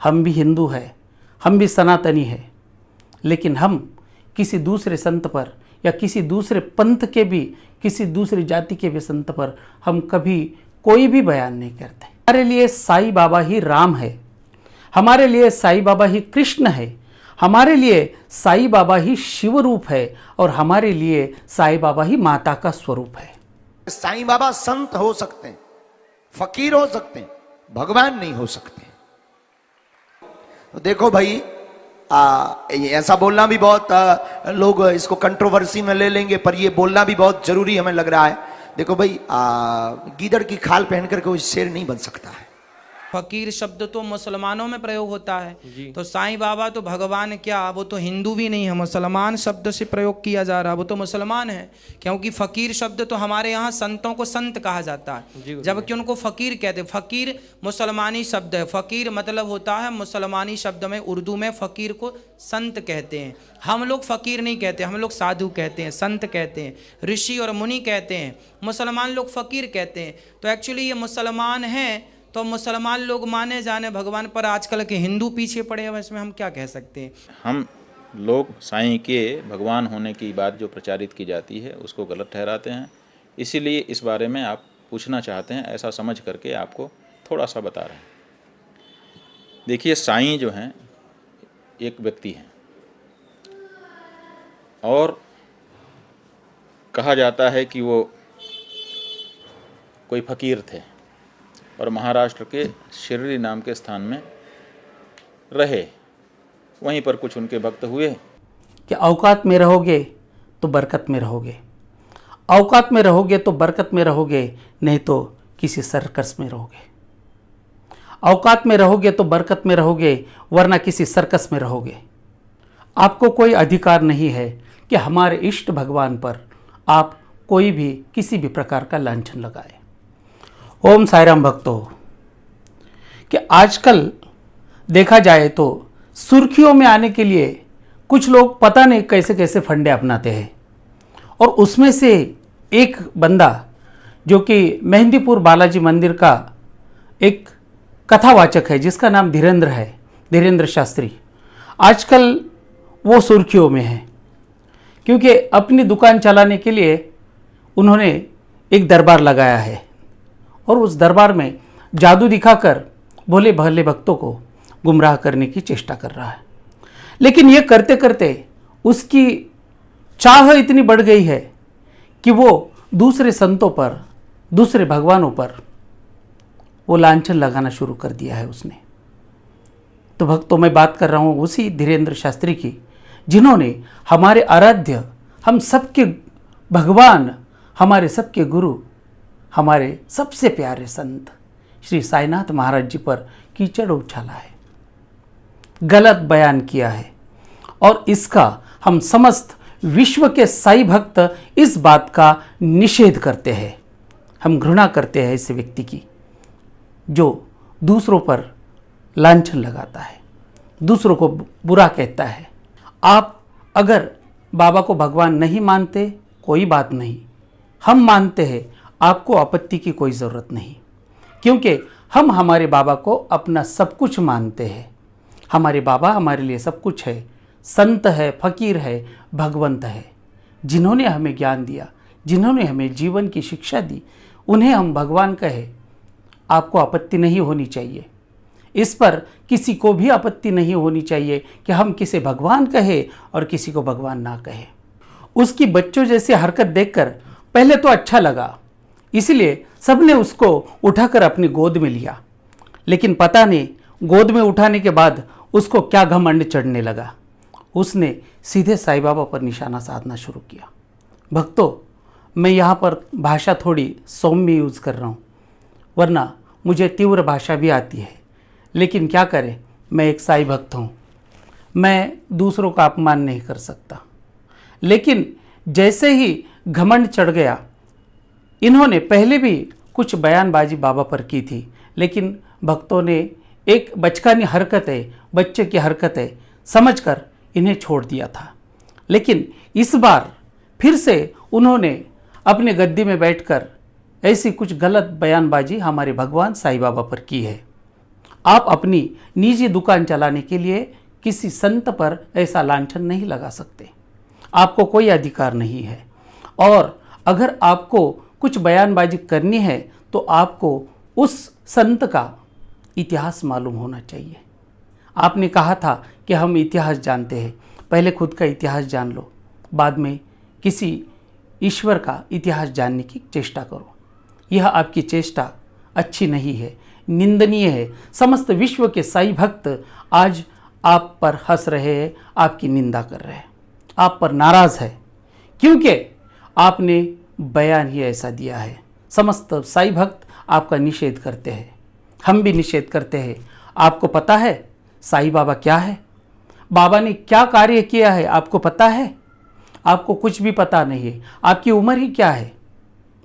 हम भी हिंदू हैं, हम भी सनातनी हैं, लेकिन हम किसी दूसरे संत पर या किसी दूसरे पंथ के भी, किसी दूसरी जाति के भी संत पर हम कभी कोई भी बयान नहीं करते। हमारे लिए साईं बाबा ही राम है, हमारे लिए साईं बाबा ही कृष्ण है, हमारे लिए साईं बाबा ही शिव रूप है और हमारे लिए साईं बाबा ही माता का स्वरूप है। साईं बाबा संत हो सकते हैं, फकीर हो सकते हैं, भगवान नहीं हो सकते। तो देखो भाई, ऐसा बोलना भी बहुत लोग इसको कंट्रोवर्सी में ले लेंगे, पर ये बोलना भी बहुत जरूरी हमें लग रहा है। देखो भाई, गीदड़ की खाल पहनकर कोई शेर नहीं बन सकता है। फकीर शब्द तो मुसलमानों में प्रयोग होता है, तो साईं बाबा तो भगवान क्या, वो तो हिंदू भी नहीं है, मुसलमान शब्द से प्रयोग किया जा रहा है, वो तो मुसलमान है। क्योंकि फकीर शब्द तो हमारे यहाँ संतों को संत कहा जाता है, जबकि उनको फकीर कहते हैं। फकीर मुसलमानी शब्द है, फकीर मतलब होता है मुसलमानी शब्द में, उर्दू में फकीर को संत कहते हैं। हम लोग फकीर नहीं कहते, हम लोग साधु कहते हैं, संत कहते हैं, ऋषि और मुनि कहते हैं। मुसलमान लोग फकीर कहते हैं। तो एक्चुअली ये मुसलमान हैं, तो मुसलमान लोग माने जाने भगवान, पर आजकल के हिंदू पीछे पड़े हैं, इसमें हम क्या कह सकते हैं। हम लोग साईं के भगवान होने की बात जो प्रचारित की जाती है उसको गलत ठहराते हैं, इसीलिए इस बारे में आप पूछना चाहते हैं, ऐसा समझ करके आपको थोड़ा सा बता रहे हैं। देखिए, साईं जो हैं एक व्यक्ति हैं और कहा जाता है कि वो कोई फकीर थे और महाराष्ट्र के शिरडी नाम के स्थान में रहे, वहीं पर कुछ उनके भक्त हुए। कि औकात में रहोगे तो बरकत में रहोगे, औकात में रहोगे तो बरकत में रहोगे, नहीं तो किसी सर्कस में रहोगे। औकात में रहोगे तो बरकत में रहोगे, वरना किसी सर्कस में रहोगे। आपको कोई अधिकार नहीं है कि हमारे इष्ट भगवान पर आप कोई भी किसी भी प्रकार का लांछन लगाए। ओम साईराम भक्तों, कि आजकल देखा जाए तो सुर्खियों में आने के लिए कुछ लोग पता नहीं कैसे कैसे फंडे अपनाते हैं, और उसमें से एक बंदा जो कि मेहंदीपुर बालाजी मंदिर का एक कथावाचक है, जिसका नाम धीरेंद्र है, धीरेंद्र शास्त्री, आजकल वो सुर्खियों में है, क्योंकि अपनी दुकान चलाने के लिए उन्होंने एक दरबार लगाया है और उस दरबार में जादू दिखाकर भोले भाले भक्तों को गुमराह करने की चेष्टा कर रहा है। लेकिन ये करते करते उसकी चाह इतनी बढ़ गई है कि वो दूसरे संतों पर, दूसरे भगवानों पर वो लांछन लगाना शुरू कर दिया है उसने। तो भक्तों, मैं बात कर रहा हूँ उसी धीरेंद्र शास्त्री की, जिन्होंने हमारे आराध्य, हम सबके भगवान, हमारे सबके गुरु, हमारे सबसे प्यारे संत श्री साईनाथ महाराज जी पर कीचड़ उछाला है, गलत बयान किया है, और इसका हम समस्त विश्व के साई भक्त इस बात का निषेध करते हैं। हम घृणा करते हैं ऐसे व्यक्ति की जो दूसरों पर लांछन लगाता है, दूसरों को बुरा कहता है। आप अगर बाबा को भगवान नहीं मानते, कोई बात नहीं, हम मानते हैं, आपको आपत्ति की कोई ज़रूरत नहीं, क्योंकि हम हमारे बाबा को अपना सब कुछ मानते हैं। हमारे बाबा हमारे लिए सब कुछ है, संत है, फकीर है, भगवंत है, जिन्होंने हमें ज्ञान दिया, जिन्होंने हमें जीवन की शिक्षा दी, उन्हें हम भगवान कहे। आपको आपत्ति नहीं होनी चाहिए, इस पर किसी को भी आपत्ति नहीं होनी चाहिए कि हम किसे भगवान कहे और किसी को भगवान ना कहे। उसकी बच्चों जैसी हरकत देखकर पहले तो अच्छा लगा, इसलिए सबने उसको उठाकर अपनी गोद में लिया, लेकिन पता नहीं गोद में उठाने के बाद उसको क्या घमंड चढ़ने लगा। उसने सीधे साईं बाबा पर निशाना साधना शुरू किया। भक्तों, मैं यहाँ पर भाषा थोड़ी सौम्य यूज़ कर रहा हूँ, वरना मुझे तीव्र भाषा भी आती है, लेकिन क्या करें, मैं एक साईं भक्त हूँ, मैं दूसरों का अपमान नहीं कर सकता। लेकिन जैसे ही घमंड चढ़ गया, इन्होंने पहले भी कुछ बयानबाजी बाबा पर की थी, लेकिन भक्तों ने एक बचकानी हरकत है, बच्चे की हरकत है समझकर इन्हें छोड़ दिया था। लेकिन इस बार फिर से उन्होंने अपने गद्दी में बैठकर ऐसी कुछ गलत बयानबाजी हमारे भगवान साईं बाबा पर की है। आप अपनी निजी दुकान चलाने के लिए किसी संत पर ऐसा लांछन नहीं लगा सकते, आपको कोई अधिकार नहीं है। और अगर आपको कुछ बयानबाजी करनी है तो आपको उस संत का इतिहास मालूम होना चाहिए। आपने कहा था कि हम इतिहास जानते हैं, पहले खुद का इतिहास जान लो, बाद में किसी ईश्वर का इतिहास जानने की चेष्टा करो। यह आपकी चेष्टा अच्छी नहीं है, निंदनीय है। समस्त विश्व के साईं भक्त आज आप पर हंस रहे हैं, आपकी निंदा कर रहे हैं, आप पर नाराज है, क्योंकि आपने बयान ही ऐसा दिया है। समस्त साईं भक्त आपका निषेध करते हैं, हम भी निषेध करते हैं। आपको पता है साईं बाबा क्या है? बाबा ने क्या कार्य किया है आपको पता है? आपको कुछ भी पता नहीं है। आपकी उम्र ही क्या है?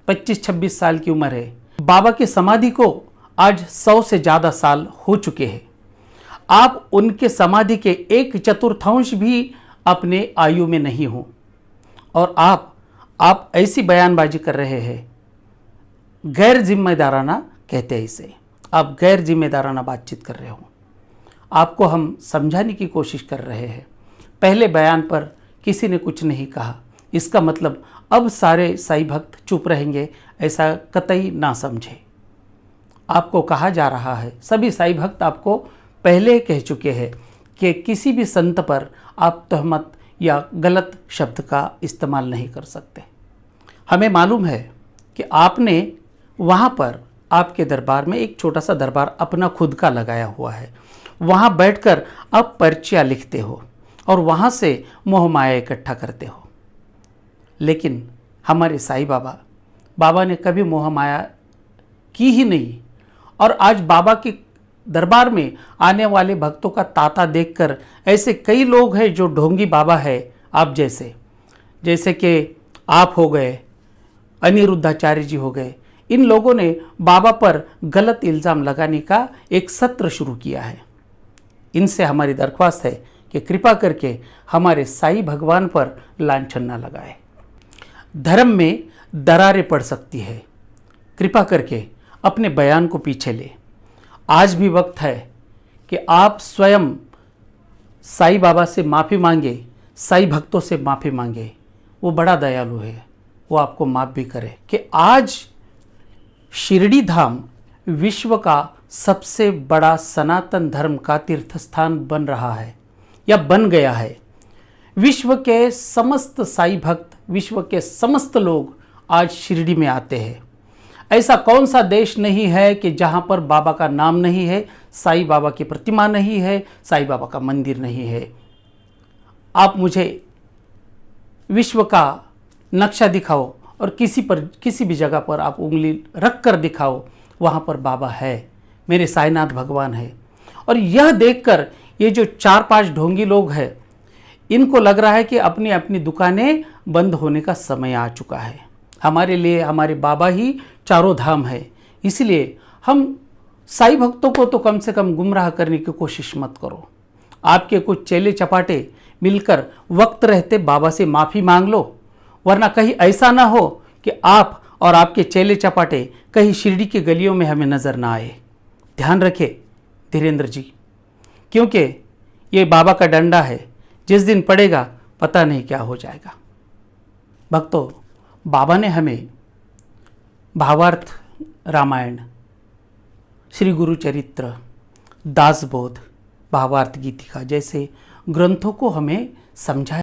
25-26 साल की उम्र है। बाबा की समाधि को आज 100 से ज़्यादा साल हो चुके हैं। आप उनके समाधि के 1/4 भी अपने आयु में नहीं हो, और आप ऐसी बयानबाजी कर रहे हैं। गैर जिम्मेदाराना कहते हैं इसे, आप गैर जिम्मेदाराना बातचीत कर रहे हो। आपको हम समझाने की कोशिश कर रहे हैं। पहले बयान पर किसी ने कुछ नहीं कहा, इसका मतलब अब सारे साईं भक्त चुप रहेंगे, ऐसा कतई ना समझे। आपको कहा जा रहा है, सभी साईं भक्त आपको पहले कह चुके हैं कि किसी भी संत पर आप तहमत या गलत शब्द का इस्तेमाल नहीं कर सकते। हमें मालूम है कि आपने वहाँ पर आपके दरबार में एक छोटा सा दरबार अपना खुद का लगाया हुआ है। वहाँ बैठकर आप पर्चियाँ लिखते हो और वहाँ से मोह माया इकट्ठा करते हो। लेकिन हमारे साईं बाबा ने कभी मोह माया की ही नहीं। और आज बाबा के दरबार में आने वाले भक्तों का तांता देखकर ऐसे कई लोग हैं जो ढोंगी बाबा है आप जैसे कि आप हो गए, अनिरुद्धाचार्य जी हो गए। इन लोगों ने बाबा पर गलत इल्ज़ाम लगाने का एक सत्र शुरू किया है। इनसे हमारी दरख्वास्त है कि कृपा करके हमारे साईं भगवान पर लांछन न लगाए। धर्म में दरारें पड़ सकती है, कृपा करके अपने बयान को पीछे ले। आज भी वक्त है कि आप स्वयं साईं बाबा से माफ़ी मांगे, साईं भक्तों से माफ़ी मांगे। वो बड़ा दयालु है, वो आपको माफ़ भी करे। कि आज शिरडी धाम विश्व का सबसे बड़ा सनातन धर्म का तीर्थ स्थान बन रहा है या बन गया है। विश्व के समस्त साईं भक्त, विश्व के समस्त लोग आज शिरडी में आते हैं। ऐसा कौन सा देश नहीं है कि जहाँ पर बाबा का नाम नहीं है, साईं बाबा की प्रतिमा नहीं है, साईं बाबा का मंदिर नहीं है। आप मुझे विश्व का नक्शा दिखाओ और किसी भी जगह पर आप उंगली रख कर दिखाओ, वहाँ पर बाबा है, मेरे साईनाथ भगवान है। और यह देखकर ये जो 4-5 ढोंगी लोग हैं, इनको लग रहा है कि अपनी अपनी दुकानें बंद होने का समय आ चुका है। हमारे लिए हमारे बाबा ही चारों धाम है। इसलिए हम साईं भक्तों को तो कम से कम गुमराह करने की कोशिश मत करो। आपके कुछ चेले चपाटे मिलकर वक्त रहते बाबा से माफ़ी मांग लो, वरना कहीं ऐसा ना हो कि आप और आपके चेले चपाटे कहीं शिरडी की गलियों में हमें नज़र ना आए। ध्यान रखें धीरेन्द्र जी, क्योंकि ये बाबा का डंडा है, जिस दिन पड़ेगा पता नहीं क्या हो जाएगा। भक्तों, बाबा ने हमें भावार्थ रामायण, श्री गुरु चरित्र, दासबोध, भावार्थ गीतिका जैसे ग्रंथों को हमें समझाया।